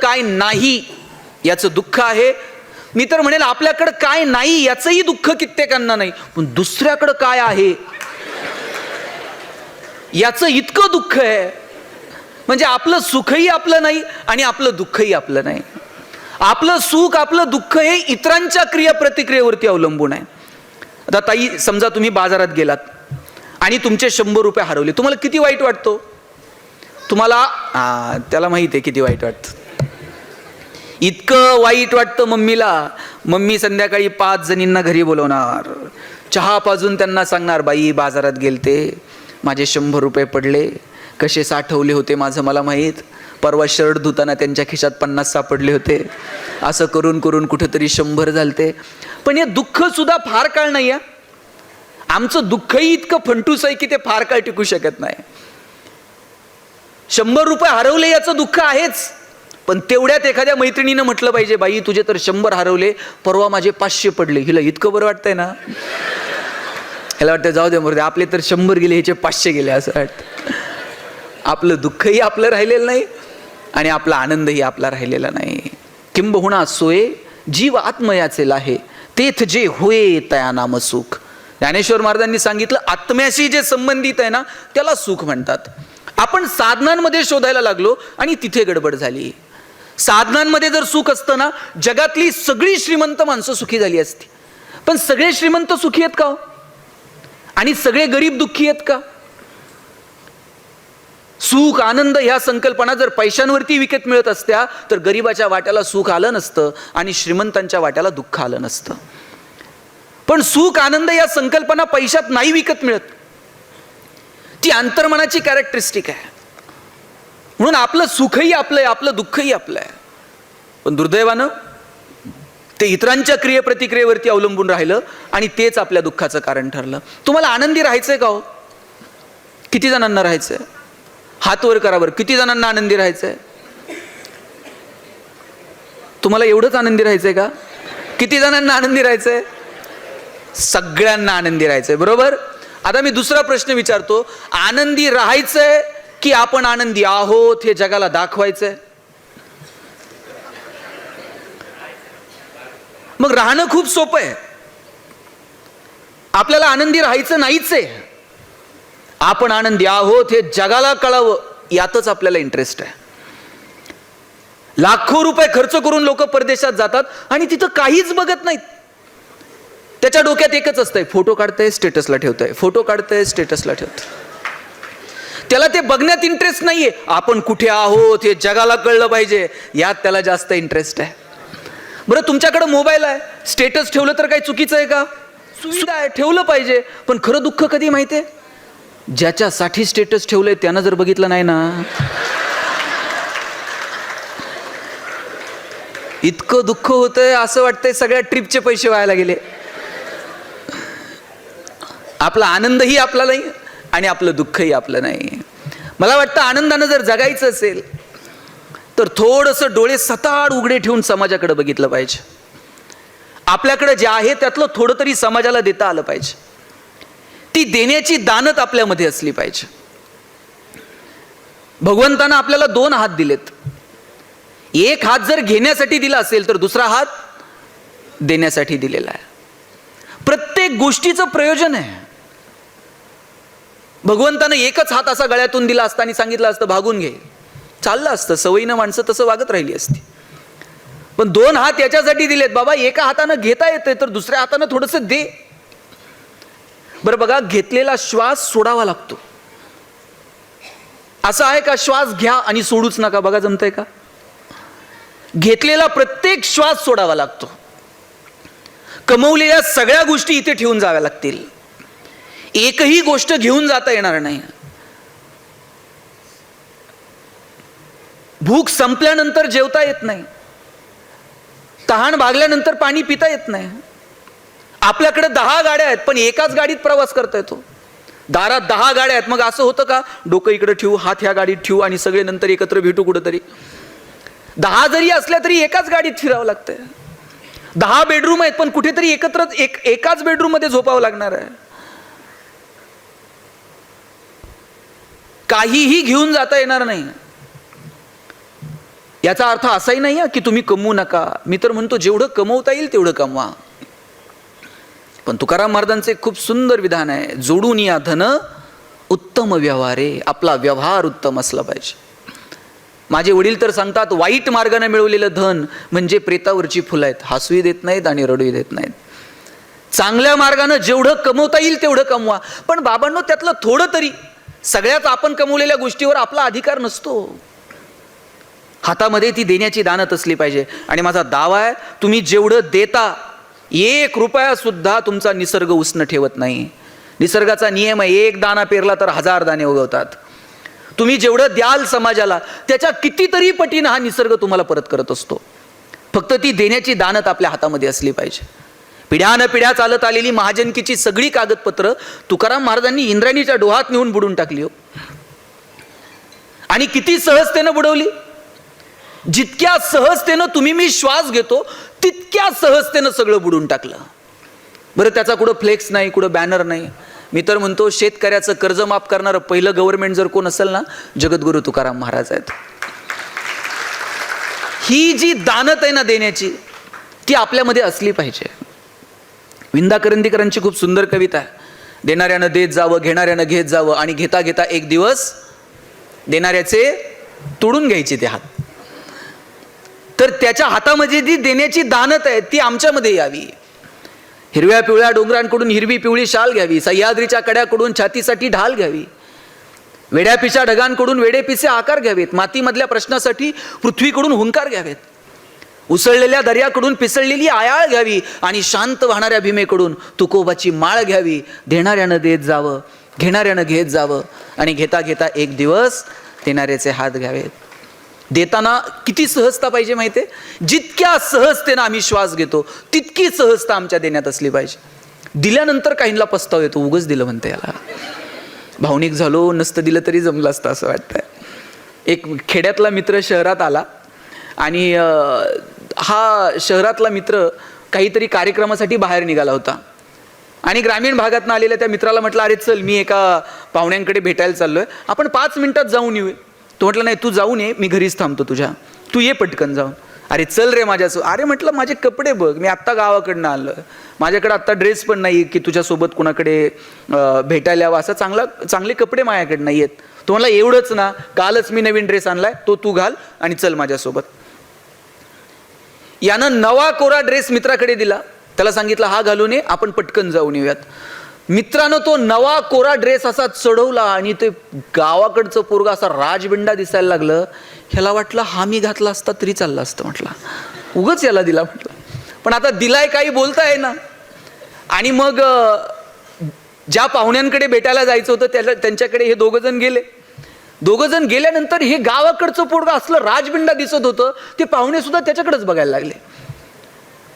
काय नाही याचं दुःख आहे. मी तर म्हणेल आपल्याकडं काय नाही याचंही दुःख कित्येकांना नाही, पण दुसऱ्याकडं काय आहे याचं इतकं दुःख आहे. म्हणजे आपलं सुखही आपलं नाही आणि आपलं दुःखही आपलं नाही. आपलं सुख आपलं दुःख हे इतरांच्या क्रिया प्रतिक्रियेवरती अवलंबून आहे. आता ताई, समजा तुम्ही बाजारात गेलात आणि तुमचे 100 रुपये हरवले, तुम्हाला किती वाईट वाटतो? तुम्हाला त्याला माहित आहे किती वाईट वाटतं. इतकं वाईट वाटतं मम्मीला. मम्मी संध्याकाळी 5 जणींना घरी बोलवणार, चहा पाजून त्यांना सांगणार, बाई बाजारात गेलते, माझे 100 रुपये पडले, कसे साठवले होते माझं मला माहीत, परवा शर्ट धुताना त्यांच्या खिशात 50 सापडले होते, असं करून करून कुठेतरी 100 झालते. पण हे दुःख सुद्धा फार काळ नाही आहे. आमचं दुःखही इतकं फंटूस आहे की ते फार काळ टिकू शकत नाही. 100 रुपये हरवले याचं दुःख आहेच, पण तेवढ्यात एखाद्या मैत्रिणीनं म्हटलं पाहिजे, बाई तुझे तर 100 हरवले, परवा माझे 500 पडले. हिला इतकं बरं वाटतंय ना, ह्याला वाटतं जाऊ दे मर्दे, आपले तर 100 गेले, ह्याचे 500 गेले असं वाटतं. आपलं दुःखही आपलं राहिलेलं नाही आणि आपला आनंदही आपला राहिलेला नाही. किंबहुना सोये जीव आत्मयाचे लाहे, तेथ जे होय तया नाम सुख. ज्ञानेश्वर महाराजांनी सांगितलं, आत्म्याशी जे संबंधित आहे ना त्याला सुख म्हणतात. आपण साधनांमध्ये शोधायला लागलो आणि तिथे गडबड झाली. साधनांमध्ये जर सुख असतं ना, जगातली सगळी श्रीमंत माणसं सुखी झाली असती. पण सगळे श्रीमंत सुखी आहेत का हो? आणि सगळे गरीब दुःखी आहेत का? सुख आनंद ह्या संकल्पना जर पैशांवरती विकत मिळत असत्या तर गरीबाच्या वाट्याला सुख आलं नसतं आणि श्रीमंतांच्या वाट्याला दुःख आलं नसतं. पण सुख आनंद या संकल्पना पैशात नाही विकत मिळत. ती अंतर्मनाची कॅरेक्टरिस्टिक आहे. म्हणून आपलं सुखही आपलं आहे, आपलं दुःखही आपलं आहे. पण दुर्दैवानं ते इतरांच्या क्रियेप्रतिक्रियेवरती अवलंबून राहिलं आणि तेच आपल्या दुःखाचं कारण ठरलं. तुम्हाला आनंदी राहायचंय का हो? किती जणांना राहायचंय? हात वर करा बरं, किती जणांना आनंदी राहायचंय? तुम्हाला एवढंच आनंदी राहायचंय का? किती जणांना आनंदी राहायचंय? सगळ्यांना आनंदी राहायचंय, बरोबर. आता मी दुसरा प्रश्न विचारतो, आनंदी राहायचंय की आपण आनंदी आहोत हे जगाला दाखवायचंय? मग राहणं खूप सोपं आहे. आपल्याला आनंदी राहायचं नाहीच आहे, आपण आनंदी आहोत हे जगाला कळावं यातच आपल्याला इंटरेस्ट आहे. लाखो रुपये खर्च करून लोक परदेशात जातात आणि तिथं काहीच बघत नाहीत. त्याच्या डोक्यात एकच असतंय, फोटो काढतंय स्टेटसला ठेवतंय, फोटो काढतंय स्टेटसला ठेवतंय. त्याला ते बघण्यात इंटरेस्ट नाहीये, आपण कुठे आहोत हे जगाला कळलं पाहिजे यात त्याला जास्त इंटरेस्ट आहे. बरं, तुमच्याकडे मोबाईल आहे, स्टेटस ठेवलं तर काही चुकीचं आहे का? सुविधा आहे, ठेवलं पाहिजे. पण खरं दुःख कधी माहितीये? ज्याच्यासाठी स्टेटस ठेवलंय त्यानं जर बघितलं नाही ना, इतकं दुःख होतंय, असं वाटतंय सगळ्या ट्रिपचे पैसे व्हायला गेले. आपला आनंदही आपला नाही आणि आपलं दुःखही आपलं नाही. मला वाटतं आनंदानं जर जगायचं असेल तर थोडंसं डोळे सताड उघडे ठेवून समाजाकडे बघितलं पाहिजे. आपल्याकडे जे आहे त्यातलं थोडं तरी समाजाला देता आलं पाहिजे. ती देण्याची दानत आपल्यामध्ये असली पाहिजे. भगवंतानं आपल्याला 2 हात दिलेत. एक हात जर घेण्यासाठी दिला असेल तर दुसरा हात देण्यासाठी दिलेला आहे. प्रत्येक गोष्टीचं प्रयोजन आहे. भगवंतानं एकच हात असा गळ्यातून दिला असता आणि सांगितलं असतं भागून घे, चाललं असतं. सवयीनं माणसं तसं वागत राहिली असती. पण 2 हात याच्यासाठी दिलेत, बाबा एका हातानं घेता येते तर दुसऱ्या हातानं थोडंसं दे. बरं बघा, घेतलेला श्वास सोडावा लागतो. असं आहे का श्वास घ्या आणि सोडूच नका? बघा, जमतंय का? घेतलेला प्रत्येक श्वास सोडावा लागतो. कमवलेल्या सगळ्या गोष्टी इथे ठेवून जाव्या लागतील. एकही गोष्ट घेऊन जाता येणार नाही. भूक संपल्यानंतर जेवता येत नाही. तहान भागल्यानंतर पाणी पिता येत नाही. आपल्याकडे 10 गाड्या आहेत पण एकाच गाडीत प्रवास करता येतो. दारात 10 गाड्या आहेत, मग असं होतं का डोकं इकडे ठेवू, हात ह्या गाडीत ठेवू आणि सगळे नंतर एकत्र भेटू कुठेतरी? 10 जरी असल्या तरी एकाच गाडीत फिरावं लागतंय. 10 बेडरूम आहेत पण कुठेतरी एकत्र एकाच बेडरूम मध्ये झोपावं लागणार आहे. काहीही घेऊन जाता येणार नाही. याचा अर्थ असाही नाही की तुम्ही कमवू नका. मी तर म्हणतो जेवढं कमवता येईल तेवढं कमवा. पण तुकाराम महाराजांचे खूप सुंदर विधान आहे, जोडून या धन उत्तम व्यवहारे. आपला व्यवहार उत्तम असला पाहिजे. माझे वडील तर सांगतात, वाईट मार्गाने मिळवलेलं धन म्हणजे प्रेतावरची फुलं आहेत, हसूही देत नाहीत आणि रडूही देत नाहीत. चांगल्या मार्गानं जेवढं कमवता येईल तेवढं कमवा. पण बाबांनो, त्यातलं थोडं तरी, सगळ्याच आपण कमवलेल्या गोष्टीवर आपला अधिकार नसतो. हातामध्ये ती देण्याची दानत असली पाहिजे. आणि माझा दावा आहे, तुम्ही जेवढं देता, 1 रुपया सुद्धा तुमचा निसर्ग उष्ण ठेवत नाही. निसर्गाचा नियम आहे, 1 दाणा पेरला तर 1000 दाणे उगवतात. तुम्ही जेवढं द्याल समाजाला, त्याच्या कितीतरी पटीनं हा निसर्ग तुम्हाला परत करत असतो. फक्त ती देण्याची दानत आपल्या हातामध्ये असली पाहिजे. पिढ्यानं पिढ्या चालत आलेली महाजनकीची सगळी कागदपत्र तुकाराम महाराजांनी इंद्रायणीच्या डोहात नेऊन बुडून टाकली हो. आणि किती सहजतेनं बुडवली. जितक्या सहजतेनं तुम्ही मी श्वास घेतो, तितक्या सहजतेनं सगळं बुडून टाकलं. बरं, त्याचा कुठं फ्लेक्स नाही, कुठं बॅनर नाही. मी तर म्हणतो, शेतकऱ्याचं कर्ज माफ करणारं पहिलं गव्हर्नमेंट जर कोण असेल ना, जगद्गुरु तुकाराम महाराज आहेत. ही जी दानत आहे ना देण्याची, ती आपल्यामध्ये असली पाहिजे. विंदा करंदीकरांची खूप सुंदर कविता आहे, देणाऱ्यानं देत जावं, घेणाऱ्यानं घेत जावं, आणि घेता घेता एक दिवस देणाऱ्याचे तोडून घ्यायचे ते हात. तर त्याच्या हातामध्ये जी देण्याची दानत आहे ती आमच्यामध्ये यावी. हिरव्या पिवळ्या डोंगरांकडून हिरवी पिवळी शाल घ्यावी, सह्याद्रीच्या कड्याकडून छातीसाठी ढाल घ्यावी, वेड्यापिशा ढगांकडून वेडेपिसे आकार घ्यावेत, मातीमधल्या प्रश्नासाठी पृथ्वीकडून हुंकार घ्यावेत, उसळलेल्या दर्याकडून पिसळलेली आयाळ घ्यावी, आणि शांत वाहणाऱ्या भीमेकडून तुकोबाची माळ घ्यावी. देणाऱ्यानं देत जावं, घेणाऱ्यानं घेत जावं, आणि घेता घेता एक दिवस देणाऱ्याचे हात घ्यावेत. देताना किती सहजता पाहिजे माहिती आहे. जितक्या सहजतेनं आम्ही श्वास घेतो, तितकी सहजता आमच्या देण्यात असली पाहिजे. दिल्यानंतर काहींना पस्ताव येतो, उगच दिलं म्हणते, याला भावनिक झालो, नसतं दिलं तरी जमलं असतं असं वाटतंय. एक खेड्यातला मित्र शहरात आला, आणि हा शहरातला मित्र काहीतरी कार्यक्रमासाठी बाहेर निघाला होता. आणि ग्रामीण भागातून आलेल्या त्या मित्राला म्हटलं, अरे चल, मी एका पाहुण्यांकडे भेटायला चाललोय, आपण 5 मिनिटात जाऊन येऊ. तो म्हटलं, नाही, तू जाऊन ये, मी घरीच थांबतो तुझ्या, तू ये पटकन जाऊन. अरे चल रे माझ्यासोबत. अरे म्हटलं, माझे कपडे बघ, मी आत्ता गावाकडनं आलो, माझ्याकडे आत्ता ड्रेस पण नाही की तुझ्यासोबत कुणाकडे भेटायला यावं, असं चांगले कपडे माझ्याकडे नाही आहेत. तो म्हटला, एवढंच ना, कालच मी नवीन ड्रेस आणलाय, तो तू घाल आणि चल माझ्यासोबत. यानं नवा कोरा ड्रेस मित्राकडे दिला, त्याला सांगितलं, हा घालून ये, आपण पटकन जाऊन येऊयात. मित्रानं तो नवा कोरा ड्रेस असा चढवला, आणि ते गावाकडचं पोरगा असा राजबिंडा दिसायला लागलं. ह्याला वाटलं, हा मी घातला असता तरी चालला असतं. म्हटलं, उगच याला दिला म्हटलं. पण आता दिलाय, काही बोलताय ना. आणि मग ज्या पाहुण्यांकडे भेटायला जायचं होतं त्यांच्याकडे हे 2 जण गेले. 2 जण गेल्यानंतर हे गावाकडचं पोरगा असलं राजबिंडा दिसत होतं, ते पाहुणे सुद्धा त्याच्याकडेच बघायला लागले.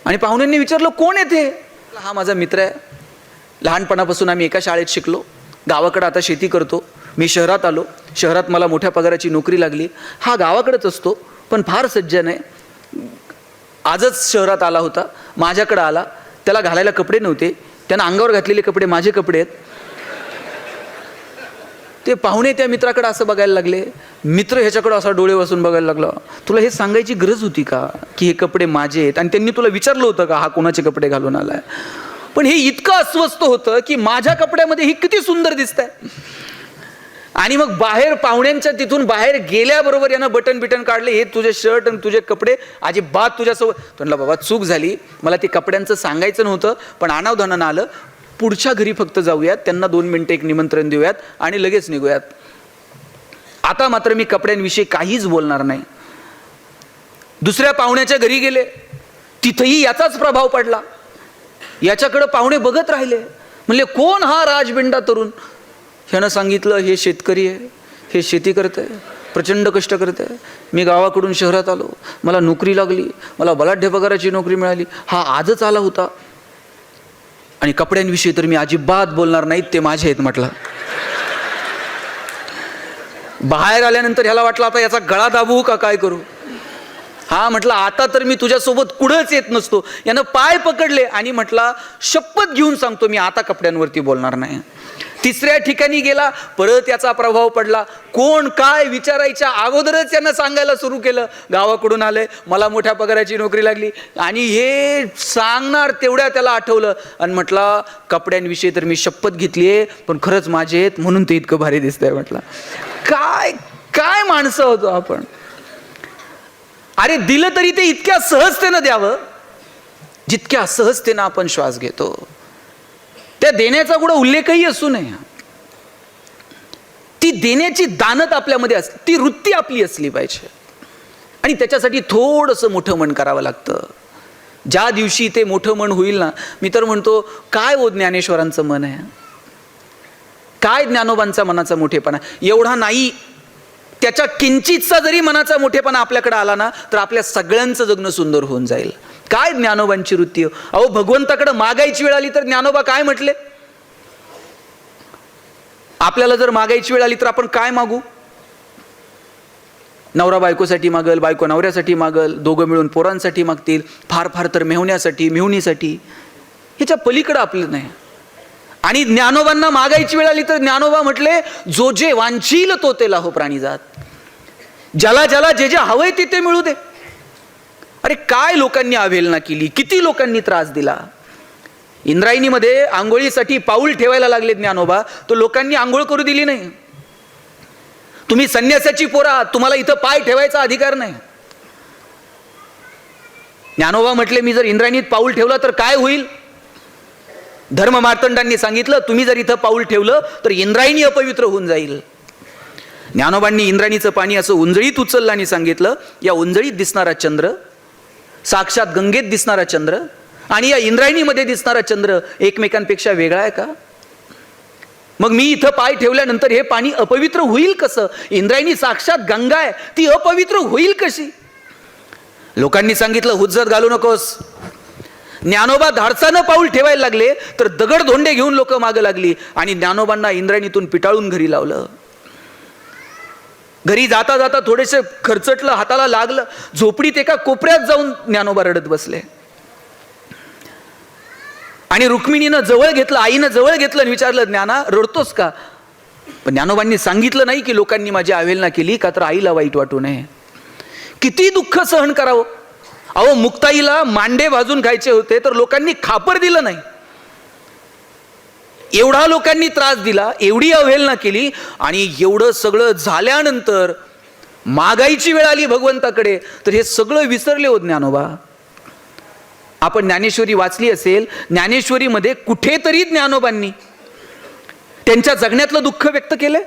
आणि पाहुण्यांनी विचारलं, कोण आहे ते? हा माझा मित्र आहे, लहानपणापासून आम्ही एका शाळेत शिकलो, गावाकडे आता शेती करतो, मी शहरात आलो, शहरात मला मोठ्या पगाराची नोकरी लागली. हा गावाकडेच असतो, पण फार सज्जन आहे. आजच शहरात आला होता, माझ्याकडे आला, त्याला घालायला कपडे नव्हते, त्यानं अंगावर घातलेले कपडे माझे कपडे आहेत. ते पाहुणे त्या मित्राकडे असं बघायला लागले. मित्र ह्याच्याकडे असा डोळे वासून बघायला लागला. तुला हे सांगायची गरज होती का की हे कपडे माझे आहेत? आणि त्यांनी तुला विचारलं होतं का हा कोणाचे कपडे घालून आलाय? पण हे इतकं अस्वस्थ होतं की माझ्या कपड्यामध्ये ही किती सुंदर दिसतंय. आणि मग बाहेर पाहुण्यांच्या तिथून बाहेर गेल्याबरोबर यानं बटन काढले, हे तुझे शर्ट आणि तुझे कपडे अजिबात तुझ्यासोबत. म्हणलं, बाबा चूक झाली, मला ते कपड्यांचं सांगायचं नव्हतं, पण अनावधानानं आलं. पुढच्या घरी फक्त जाऊयात, त्यांना 2 मिनिटं एक निमंत्रण देऊयात आणि लगेच निघूयात. आता मात्र मी कपड्यांविषयी काहीच बोलणार नाही. दुसऱ्या पाहुण्याच्या घरी गेले, तिथेही याचाच प्रभाव पडला. याच्याकडे पाहुणे बघत राहिले, म्हणले, कोण हा राजबिंडा तरुण? ह्यानं सांगितलं, हे शेतकरी आहे, हे शेती करतंय, प्रचंड कष्ट करतंय, मी गावाकडून शहरात आलो, मला नोकरी लागली, मला बलाढ्य पगाराची नोकरी मिळाली, हा आजच आला होता, आणि कपड्यांविषयी तर मी अजिबात बोलणार नाहीत, ते माझे आहेत म्हटलं. बाहेर आल्यानंतर ह्याला वाटलं, आता याचा गळा दाबू का काय करू? हा म्हटलं, आता तर मी तुझ्यासोबत कुठंच येत नसतो. यानं पाय पकडले आणि म्हटला, शपथ घेऊन सांगतो, मी आता कपड्यांवरती बोलणार नाही. तिसऱ्या ठिकाणी गेला, परत याचा प्रभाव पडला. कोण काय विचारायच्या अगोदरच त्यांना सांगायला सुरू केलं, गावाकडून आलंय, मला मोठ्या पगाराची नोकरी लागली. आणि हे सांगणार तेवढ्या त्याला आठवलं आणि म्हटलं, कपड्यांविषयी तर मी शपथ घेतलीये, पण खरंच माझे आहेत म्हणून ते इतकं भारी दिसतंय. म्हटलं काय काय माणसं होतो आपण. अरे दिलं तरी ते इतक्या सहजतेनं द्यावं जितक्या सहजतेनं आपण श्वास घेतो. त्या देण्याचा कुठं उल्लेखही असू नये. ती देण्याची दानत आपल्यामध्ये असते, ती वृत्ती आपली असली पाहिजे. आणि त्याच्यासाठी थोडंसं मोठं मन करावं लागतं. ज्या दिवशी ते मोठं मन होईल ना, मी तर म्हणतो काय ओ ज्ञानेश्वरांचं मन आहे, काय ज्ञानोबांचा मनाचा मोठेपणा. एवढा नाही, त्याच्या किंचितचा जरी मनाचा मोठेपणा आपल्याकडे आला ना, तर आपल्या सगळ्यांचं जगणं सुंदर होऊन जाईल. काय ज्ञानोबांची वृत्ती. अहो भगवंताकडे मागायची वेळ आली तर ज्ञानोबा काय म्हटले, आपल्याला जर मागायची वेळ आली तर आपण काय मागू. नवरा बायकोसाठी मागल, बायको नवऱ्यासाठी मागल, दोघं मिळून पोरांसाठी मागतील, फार फार तर मेहुण्यासाठी मेहुणीसाठी. ह्याच्या पलीकडं आपलं नाही. आणि ज्ञानोबांना मागायची वेळ आली तर ज्ञानोबा म्हटले, जो जे वांछील तो ते लाहो प्राणी जात. ज्याला ज्याला जे जे हवंय ते मिळू दे. अरे काय लोकांनी अवहेलना केली, किती लोकांनी त्रास दिला. इंद्रायणीमध्ये आंघोळीसाठी पाऊल ठेवायला लागले ज्ञानोबा, तो लोकांनी आंघोळ करू दिली नाही. तुम्ही संन्यासाची पोरा, तुम्हाला इथं पाय ठेवायचा अधिकार नाही. ज्ञानोबा म्हटले, मी जर इंद्रायणीत पाऊल ठेवलं तर काय होईल. धर्म मार्तंडांनी सांगितलं, तुम्ही जर इथं पाऊल ठेवलं तर इंद्रायणी अपवित्र होऊन जाईल. ज्ञानोबांनी इंद्रायणीचं पाणी असं उंजळीत उचललं आणि सांगितलं, या उंजळीत दिसणारा चंद्र साक्षात गंगेत दिसणारा चंद्र आणि या इंद्रायणीमध्ये दिसणारा चंद्र एकमेकांपेक्षा वेगळा आहे का. मग मी इथं पाय ठेवल्यानंतर हे पाणी अपवित्र होईल कसं. इंद्रायणी साक्षात गंगा आहे, ती अपवित्र होईल कशी. लोकांनी सांगितलं, हुज्जत घालू नकोस. ज्ञानोबा धाडसानं पाऊल ठेवायला लागले तर दगड धोंडे घेऊन लोक मागं लागली आणि ज्ञानोबांना इंद्रायणीतून पिटाळून घरी लावलं. घरी जाता जाता थोडेसे खरचटलं, हाताला लागलं, झोपडीत एका कोपऱ्यात जाऊन ज्ञानोबा रडत बसले. आणि रुक्मिणीनं जवळ घेतलं, आईनं जवळ घेतलं आणि विचारलं, ज्ञाना रडतोस का. पण ज्ञानोबांनी सांगितलं नाही की लोकांनी माझी अवहेलना केली का तर आईला वाईट वाटू नये. किती दुःख सहन करावं. अहो मुक्ताईला मांडे भाजून खायचे होते तर लोकांनी खापर दिलं नाही. एवढा लोकांनी त्रास दिला, एवढी अवहेलना केली आणि एवढं सगळं झाल्यानंतर मागायची वेळ आली भगवंताकडे तर हे सगळं विसरले हो ज्ञानोबा. आपण ज्ञानेश्वरी वाचली असेल, ज्ञानेश्वरीमध्ये कुठेतरी ज्ञानोबांनी त्यांच्या जगण्यातलं दुःख व्यक्त केलंय.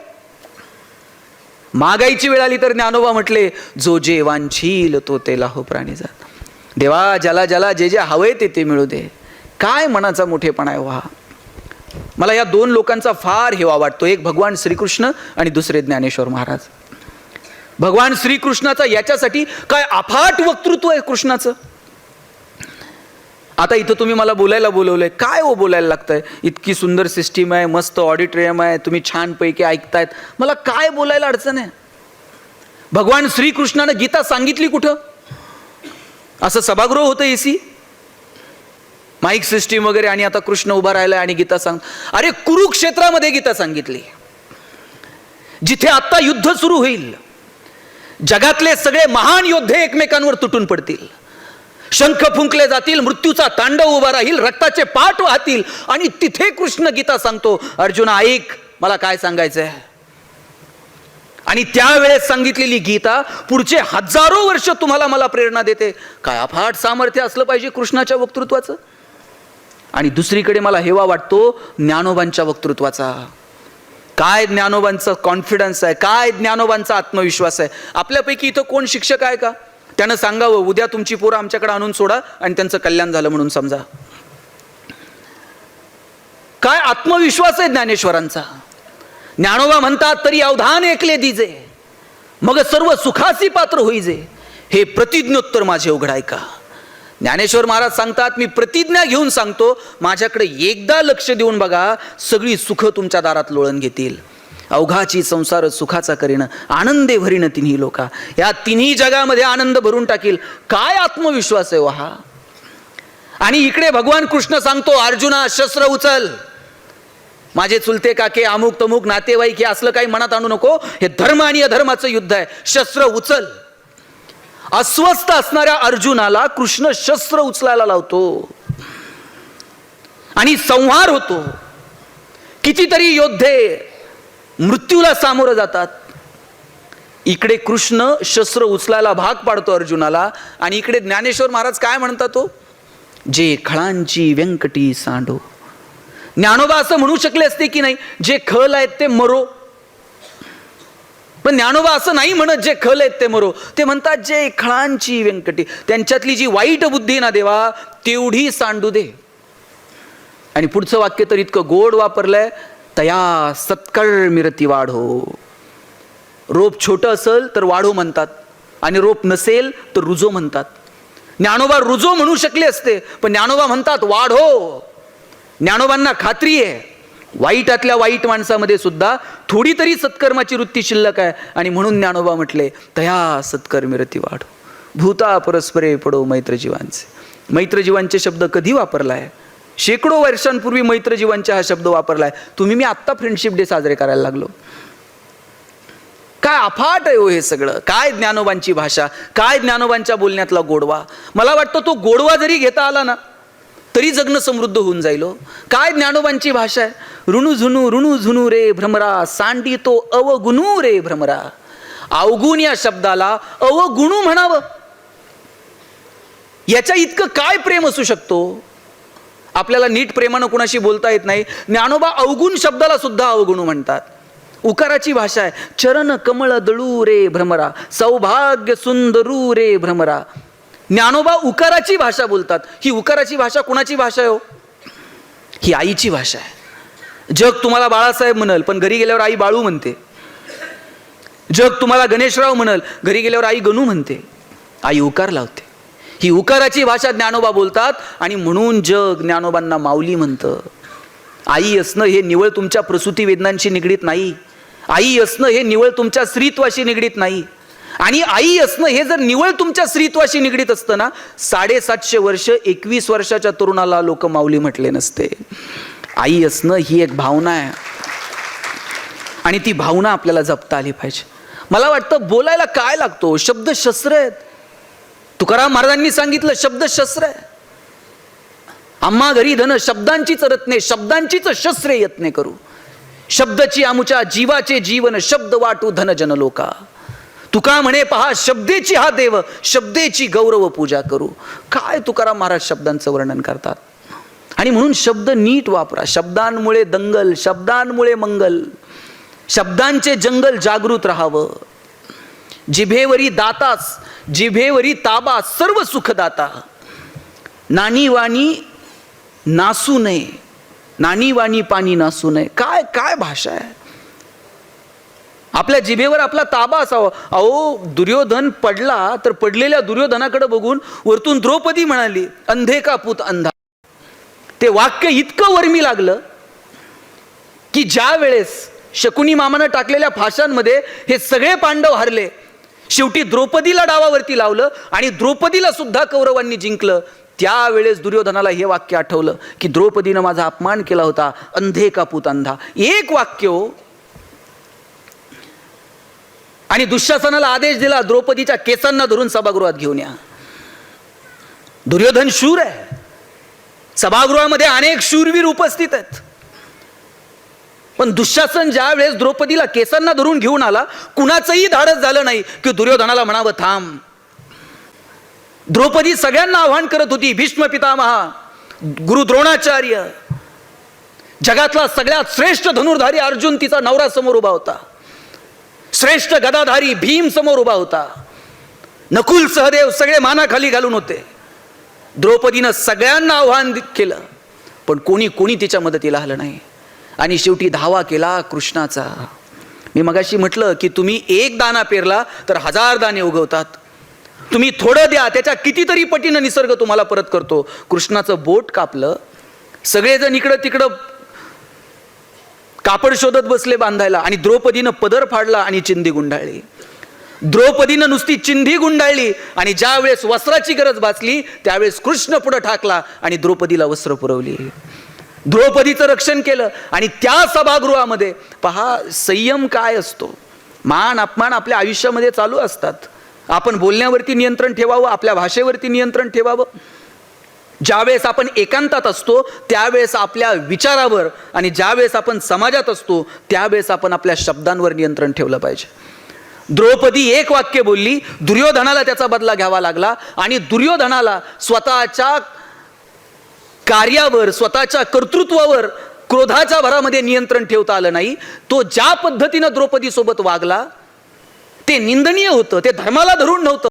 मागायची वेळ आली तर ज्ञानोबा म्हटले, जो जे वांछील तो ते लाहो प्राणी जात. देवा ज्याला ज्याला जे जे हवंय ते मिळू दे. काय मनाचा मोठेपणा आहे वा. मला या दोन लोकांचा फार हेवा वाटतो. एक भगवान श्रीकृष्ण आणि दुसरे ज्ञानेश्वर महाराज. भगवान श्रीकृष्णाचा याच्यासाठी काय अफाट वक्तृत्व आहे कृष्णाचं. आता इथं तुम्ही मला बोलायला बोलवलंय, काय हो बोलायला लागतंय. इतकी सुंदर सिस्टीम आहे, मस्त ऑडिटोरियम आहे, तुम्ही छानपैकी ऐकतायत, मला काय बोलायला अडचण आहे. भगवान श्रीकृष्णानं गीता सांगितली कुठं. असं सभागृह होतं एसी, माईक सिस्टीम वगैरे, आणि आता कृष्ण उभा राहिला आणि गीता सांग. अरे कुरुक्षेत्रामध्ये गीता सांगितली, जिथे आता युद्ध सुरू होईल. जगातले सगळे महान योद्धे एकमेकांवर तुटून पडतील, शंख फुंकले जातील, मृत्यूचा तांडव उभा राहील, रक्ताचे पाट वाहतील. आणि तिथे कृष्ण गीता सांगतो, अर्जुना ऐक मला काय सांगायचंय. आणि त्यावेळेस सांगितलेली गीता पुढचे हजारो वर्ष तुम्हाला मला प्रेरणा देते. काय अफाट सामर्थ्य असलं पाहिजे कृष्णाच्या वक्तृत्वाचं. आणि दुसरीकडे मला हेवा वाटतो ज्ञानोबांच्या वक्तृत्वाचा. काय ज्ञानोबांचा कॉन्फिडन्स आहे, काय ज्ञानोबांचा आत्मविश्वास आहे. आपल्यापैकी इथं कोण शिक्षक आहे का, त्यानं सांगावं उद्या तुमची पोरं आमच्याकडे आणून सोडा आणि त्यांचं कल्याण झालं म्हणून समजा. काय आत्मविश्वास आहे ज्ञानेश्वरांचा. ज्ञानोबा म्हणतात, तरी अवधान ऐकले दिजे मग सर्व सुखासी पात्र होईजे, हे प्रतिज्ञोत्तर माझे उघड ऐका. ज्ञानेश्वर महाराज सांगतात, मी प्रतिज्ञा घेऊन सांगतो, माझ्याकडे एकदा लक्ष देऊन बघा, सगळी सुख तुमच्या दारात लोळण घेतील. अवघाची संसार सुखाचा करीन, आनंदे भरीन तिन्ही लोका. या तिन्ही जगामध्ये आनंद भरून टाकील. काय आत्मविश्वास आहे हा. आणि इकडे भगवान कृष्ण सांगतो, अर्जुना शस्त्र उचल. माझे चुलते काके अमुक तमुक नातेवाईक हे असलं काही मनात आणू नको. हे धर्म आणि अधर्माचं युद्ध आहे. शस्त्र उचल. अस्वस्थ असणाऱ्या अर्जुनाला कृष्ण शस्त्र उचलायला लावतो आणि संहार होतो. कितीतरी योद्धे मृत्यूला सामोरं जातात. इकडे कृष्ण शस्त्र उचलायला भाग पाडतो अर्जुनाला, आणि इकडे ज्ञानेश्वर महाराज काय म्हणतात तो, जे खळांची व्यंकटी सांडो. ज्ञानोबा असं म्हणू शकले असते की नाही, जे खल आहेत ते मरो. पण ज्ञानोबा असं नाही म्हणत जे खल आहेत ते मरो. ते म्हणतात जे खळांची व्यंकटी, त्यांच्यातली जी वाईट बुद्धी ना देवा तेवढी सांडू दे. आणि पुढचं वाक्य तर इतकं गोड वापरलंय, तया सत्कर्मिरती वाढो. रोप छोटं असेल तर वाढो म्हणतात, आणि रोप नसेल तर रुजो म्हणतात. ज्ञानोबा रुजो म्हणू शकले असते, पण ज्ञानोबा म्हणतात वाढो. ज्ञानोबांना खात्री आहे वाईटातल्या वाईट माणसामध्ये सुद्धा थोडी तरी सत्कर्माची वृत्ती शिल्लक आहे, आणि म्हणून ज्ञानोबा म्हटले तया सत्कर्मिरती वाढो. भूता परस्परे पडो मैत्रजीवांचे. मैत्रजीवांचे शब्द कधी वापरलाय? शेकडो वर्षांपूर्वी मैत्रजीवांचे हा शब्द वापरलाय. तुम्ही मी आत्ता फ्रेंडशिप डे साजरे करायला लागलो. काय अफाट आहे हो हे सगळं. काय ज्ञानोबांची भाषा, काय ज्ञानोबांच्या बोलण्यातला गोडवा. मला वाटतं तो गोडवा जरी घेता आला ना तरी जगणं समृद्ध होऊन जाईल. काय ज्ञानोबांची भाषा आहे. ऋणू झुनू रे भ्रमरा, सांडी तो अवगुणू रे भ्रमरा. अवगुण या शब्दाला अवगुणू म्हणावं, याच्या इतकं काय प्रेम असू शकतो. आपल्याला नीट प्रेमानं कुणाशी बोलता येत नाही. ज्ञानोबा अवगुण शब्दाला सुद्धा अवगुणू म्हणतात. उकाराची भाषा आहे. चरण कमळ दळू रे भ्रमरा, सौभाग्य सुंदरू रे भ्रमरा. ज्ञानोबा उकाराची भाषा बोलतात. ही उकाराची भाषा कुणाची भाषा आहे हो? ही आईची भाषा आहे. जग तुम्हाला बाळासाहेब म्हणल, पण घरी गेल्यावर आई बाळू म्हणते. जग तुम्हाला गणेशराव म्हणल, घरी गेल्यावर आई गणू म्हणते. आई उकार लावते. ही उकाराची भाषा ज्ञानोबा बोलतात, आणि म्हणून जग ज्ञानोबांना माऊली म्हणतं. आई असणं हे निवळ तुमच्या प्रसूती वेदनांशी निगडीत नाही. आई असणं हे निवळ तुमच्या स्त्रीत्वाशी निगडीत नाही. आणि आई असणं हे जर निवळ तुमच्या स्त्रीत्वाशी निगडीत असतं ना, 750 वर्ष 21 वर्षाच्या तरुणाला लोक माऊली म्हटले नसते. आई असणं ही एक भावना आहे, आणि ती भावना आपल्याला जपता आली पाहिजे. मला वाटतं बोलायला काय लागतो, शब्द शस्त्र आहेत. तुकाराम महाराजांनी सांगितलं शब्द शस्त्र आहे. आम्हा घरी धन शब्दांचीच रत्ने, शब्दांचीच शस्त्रे यत्ने करू. शब्दची आमुच्या जीवाचे जीवन, शब्द वाटू धन जन लोका. तुका म्हणे पहा शब्देची हा देव, शब्देची गौरव पूजा करू. काय तुकाराम महाराज शब्दांचं वर्णन करतात. आणि म्हणून शब्द नीट वापरा. शब्दांमुळे दंगल, शब्दांमुळे मंगल. शब्दांचे जंगल जागृत राहावं. जिभेवरी दातास, जिभेवरी ताबा, सर्व सुखदाता. नानी वाणी नासू नये, नानी वाणी पाणी नासू नये. काय काय भाषा आहे. आपल्या जिभेवर आपला ताबा असावा. अहो दुर्योधन पडला तर पडलेल्या दुर्योधनाकडे बघून वरतून द्रौपदी म्हणाली अंधे का पुत अंधा. ते वाक्य इतकं वर्मी लागलं की ज्या वेळेस शकुनी मामानं टाकलेल्या फाशांमध्ये हे सगळे पांडव हरले, शेवटी द्रौपदीला डावावरती लावलं आणि द्रौपदीला सुद्धा कौरवांनी जिंकलं. त्यावेळेस दुर्योधनाला हे वाक्य आठवलं की द्रौपदीनं माझा अपमान केला होता, अंधे का पुत अंधा. एक वाक्य हो. आणि दुःशासनाला आदेश दिला द्रौपदीच्या केसांना धरून सभागृहात घेऊन या. दुर्योधन शूर आहे. सभागृहामध्ये अनेक शूरवीर उपस्थित आहेत. पण दुःशासन ज्या वेळेस द्रौपदीला केसांना धरून घेऊन आला, कुणाचंही धाडस झालं नाही की दुर्योधनाला म्हणावं थांब. द्रौपदी सगळ्यांना आव्हान करत होती. भीष्म पितामहा, गुरु द्रोणाचार्य, जगातला सगळ्यात श्रेष्ठ धनुर्धारी अर्जुन तिचा नवरा समोर उभा होता. श्रेष्ठ गदाधारी भीम समोर उभा होता. नकुल सहदेव सगळे मानाखाली घालून होते. द्रौपदीनं सगळ्यांना आव्हान केलं, पण कोणी तिच्या मदतीला आलं नाही. आणि शेवटी धावा केला कृष्णाचा. मी मगाशी म्हटलं की तुम्ही एक दाना पेरला तर 1000 दाणे उगवतात. तुम्ही थोडं द्या, त्याच्या कितीतरी पटीनं निसर्ग तुम्हाला परत करतो. कृष्णाचं बोट कापलं, सगळेजण इकडं तिकडं कापड शोधत बसले बांधायला, आणि द्रौपदीनं पदर फाडला आणि चिंधी गुंडाळली. द्रौपदीनं नुसती चिंधी गुंडाळली, आणि ज्या वेळेस वस्त्राची गरज भासली त्यावेळेस कृष्ण पुढे ठाकला आणि द्रौपदीला वस्त्र पुरवली. द्रौपदीचं रक्षण केलं. आणि त्या सभागृहामध्ये पहा संयम काय असतो. मान अपमान आपल्या आयुष्यामध्ये चालू असतात. आपण बोलण्यावरती नियंत्रण ठेवावं, आपल्या भाषेवरती नियंत्रण ठेवावं. ज्यावेळेस आपण एकांतात असतो त्यावेळेस आपल्या विचारावर, आणि ज्यावेळेस आपण समाजात असतो त्यावेळेस आपण आपल्या शब्दांवर नियंत्रण ठेवलं पाहिजे. द्रौपदी एक वाक्य बोलली, दुर्योधनाला त्याचा बदला घ्यावा लागला. आणि दुर्योधनाला स्वतःच्या कार्यावर, स्वतःच्या कर्तृत्वावर क्रोधाच्या भरामध्ये नियंत्रण ठेवता आलं नाही. तो ज्या पद्धतीनं द्रौपदी सोबत वागला ते निंदनीय होतं, ते धर्माला धरून नव्हतं.